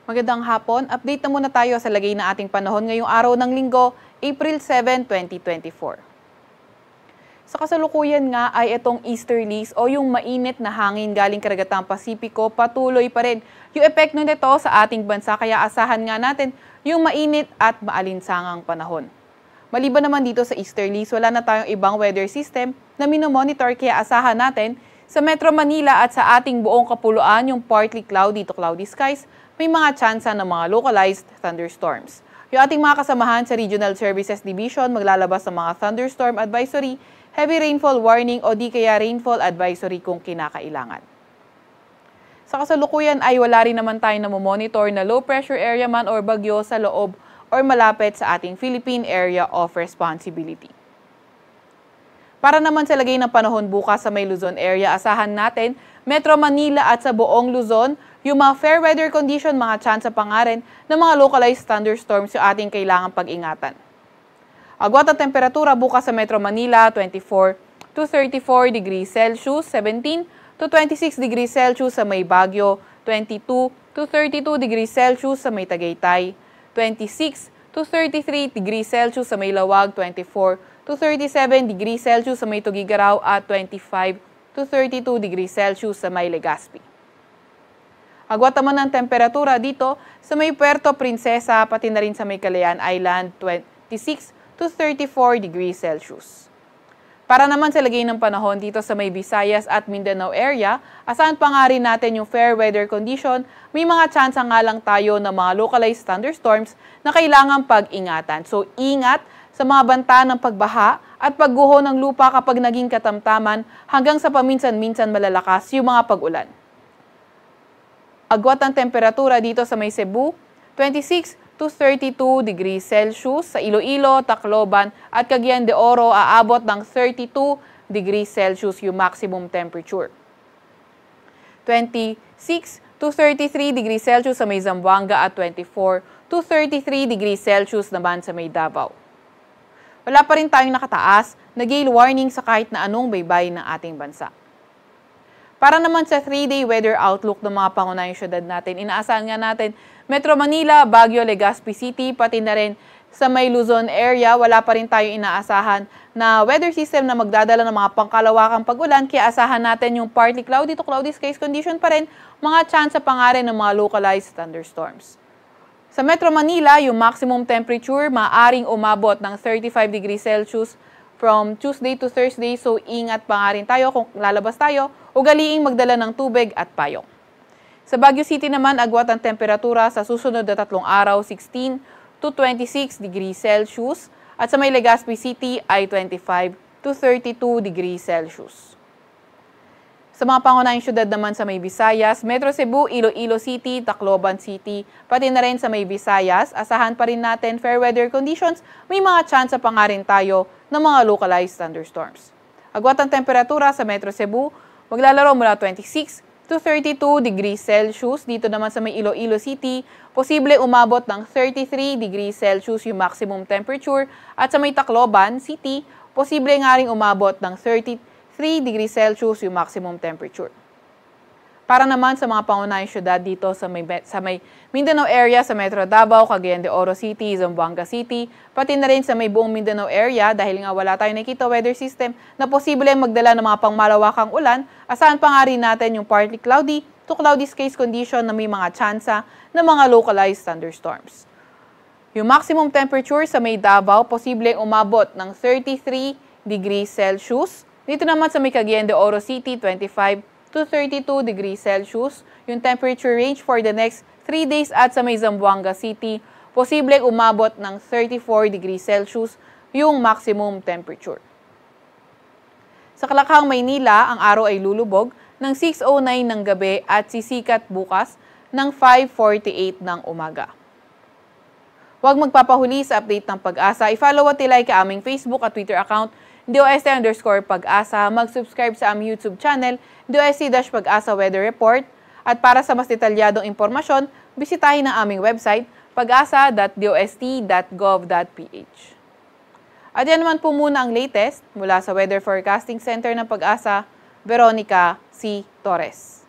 Magandang hapon. Update na muna tayo sa lagay na ating panahon ngayong araw ng Linggo, April 7, 2024. Sa kasalukuyan nga ay itong easterlies o yung mainit na hangin galing karagatang Pasipiko patuloy pa rin yung epekto nito sa ating bansa kaya asahan nga natin yung mainit at maalinsangang panahon. Maliban naman dito sa easterlies, wala na tayong ibang weather system na minomonitor kaya asahan natin sa Metro Manila at sa ating buong kapuluan yung partly cloudy to cloudy skies, may mga tsansa ng mga localized thunderstorms. Yung ating mga kasamahan sa Regional Services Division maglalabas ng mga thunderstorm advisory, heavy rainfall warning o di kaya rainfall advisory kung kinakailangan. Sa kasalukuyan ay wala rin naman tayo na monitor na low pressure area man or bagyo sa loob or malapit sa ating Philippine Area of Responsibility. Para naman sa lagay ng panahon bukas sa may Luzon area, asahan natin Metro Manila at sa buong Luzon, yung mga fair weather condition, mga tsansa pa nga rin ng mga localized thunderstorms yung ating kailangang pag-ingatan. Agwat ang temperatura bukas sa Metro Manila, 24 to 34 degrees Celsius, 17 to 26 degrees Celsius sa may Baguio, 22 to 32 degrees Celsius sa may Tagaytay, 26 to 33 degrees Celsius sa may Lawag, 24 to 37 degrees Celsius sa may Tugigaraw at 25 to 32 degrees Celsius sa may Legazpi. Agwat naman ang temperatura dito sa may Puerto Princesa pati na rin sa may Calayan Island, 26 to 34 degrees Celsius. Para naman sa lagay ng panahon dito sa may Visayas at Mindanao area, asahan pa nga rin natin yung fair weather condition, may mga tsansa nga lang tayo ng mga localized thunderstorms na kailangan pag-ingatan. So ingat sa mga banta ng pagbaha at pagguho ng lupa kapag naging katamtaman hanggang sa paminsan-minsan malalakas yung mga pag-ulan. Agwat ang temperatura dito sa may Cebu, 26 to 32 degrees Celsius, sa Iloilo, Tacloban at Cagayan de Oro aabot ng 32 degrees Celsius yung maximum temperature. 26 to 33 degrees Celsius sa may Zamboanga at 24 to 33 degrees Celsius naman sa may Davao. Wala pa rin tayong nakataas na gale warning sa kahit na anong baybay ng ating bansa. Para naman sa 3-day weather outlook ng mga pangunahing syudad natin, inaasahan nga natin Metro Manila, Baguio, Legazpi City, pati na rin sa may Luzon area, wala pa rin tayong inaasahan na weather system na magdadala ng mga pangkalawakang pag-ulan, kaya asahan natin yung partly cloudy to cloudy skies condition pa rin, mga tsansa pa nga rin ng mga localized thunderstorms. Sa Metro Manila, yung maximum temperature maaaring umabot ng 35 degrees Celsius from Tuesday to Thursday, so ingat pa nga rin tayo kung lalabas tayo, ugaliing magdala ng tubig at payong. Sa Baguio City naman, agwat ang temperatura sa susunod na 3 araw, 16 to 26 degrees Celsius, at sa may Legazpi City ay 25 to 32 degrees Celsius. Sa mga pangunahing syudad naman sa may Visayas, Metro Cebu, Iloilo City, Tacloban City, pati na rin sa may Visayas, asahan pa rin natin fair weather conditions, may mga tsansa pa nga rin tayo ng mga localized thunderstorms. Agwat ang temperatura sa Metro Cebu, maglalaro mula 26 to 32 degrees Celsius. Dito naman sa may Iloilo City, posible umabot ng 33 degrees Celsius yung maximum temperature. At sa may Tacloban City, posible nga rin umabot ng 33 degrees Celsius yung maximum temperature. Para naman sa mga pangunahing syudad dito sa may Mindanao area, sa Metro Davao, Cagayan de Oro City, Zamboanga City, pati na rin sa may buong Mindanao area, dahil nga wala tayong nakita weather system na posible magdala ng mga pangmalawakang ulan, asahan pa nga rin natin yung partly cloudy to cloudy skies condition na may mga tsansa ng mga localized thunderstorms. Yung maximum temperature sa may Davao, posible umabot ng 33 degrees Celsius. Dito naman sa may Cagayan de Oro City, 25 to 32 degrees Celsius. Yung temperature range for the next 3 days at sa may Zamboanga City, posibleng umabot ng 34 degrees Celsius yung maximum temperature. Sa Kalakhang, Maynila, ang araw ay lulubog ng 6:09 ng gabi at sisikat bukas ng 5:48 ng umaga. Huwag magpapahuli sa update ng Pag-asa. I-follow at i-like ang aming Facebook at Twitter account, DOST_Pag-asa, mag-subscribe sa aming YouTube channel, DOST-Pag-asa Weather Report, at para sa mas detalyadong impormasyon, bisitahin ang aming website, pag-asa.dost.gov.ph. At yan naman po muna ang latest mula sa Weather Forecasting Center ng Pag-asa, Veronica C. Torres.